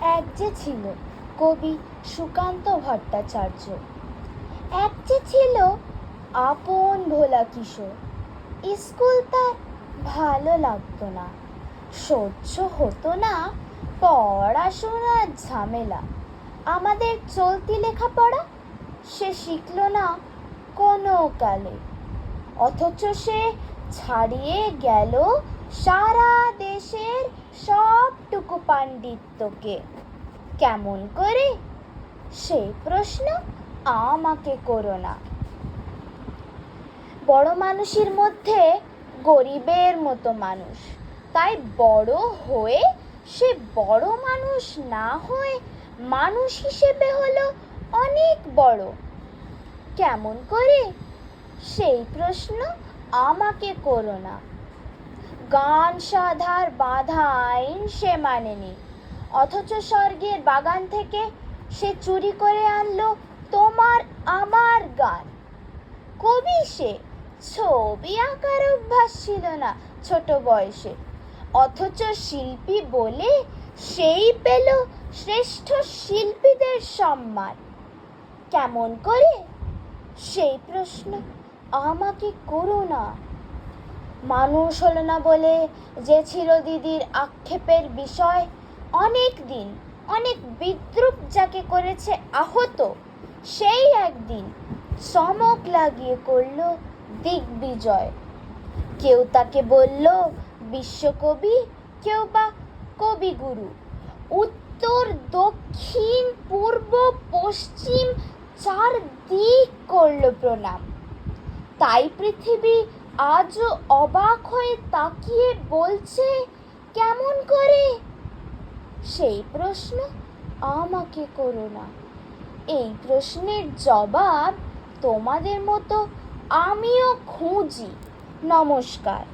এক যে ছিল কবি সুকান্ত ভট্টাচার্য। এক যে ছিল আপন ভোলা কিশোর। স্কুল তার ভালো লাগতো না, সহ্য হতো না পড়াশোনার ঝামেলা। আমাদের চলতি লেখাপড়া সে শিখল না কোনো কালে, অথচ সে ছাড়িয়ে গেল সারা দেশের সবটুকু পাণ্ডিত্যকে। কেমন করে? সেই প্রশ্ন আমাকে করো না। বড় মানুষের মধ্যে গরিবের মতো মানুষ, তাই বড় হয়ে সে বড় মানুষ না হয়ে মানুষ হিসেবে হলো অনেক বড়। কেমন করে? সেই প্রশ্ন আমাকে করো না। গান সাধার বাঁধা আইন সে মানেনি, অথচ স্বর্গের বাগান থেকে সে চুরি করে আনলো তোমার আমার গান। কবি সে, ছবি আঁকার অভ্যাস ছিল না ছোট বয়সে, অথচ শিল্পী বলে সেই পেল শ্রেষ্ঠ শিল্পীদের সম্মান। কেমন করে? সেই প্রশ্ন আমাকে করো না। মানুষ হলো না বলে যে ছিল দিদির আক্ষেপের বিষয়, অনেক দিন অনেক বিদ্রূপ যাকে করেছে আহত, সেই একদিন চমক লাগিয়ে করল দিগ্বিজয়। কেউ তাকে বলল বিশ্বকবি, কেউ বা কবিগুরু। উত্তর দক্ষিণ পূর্ব পশ্চিম চার দিক করল প্রণাম। তাই পৃথিবী আজও অবাক হয়ে তাকিয়ে বলছে কেমন করে? সেই প্রশ্ন আমাকে করো না। এই প্রশ্নের জবাব তোমাদের মতো আমিও খুঁজি। নমস্কার।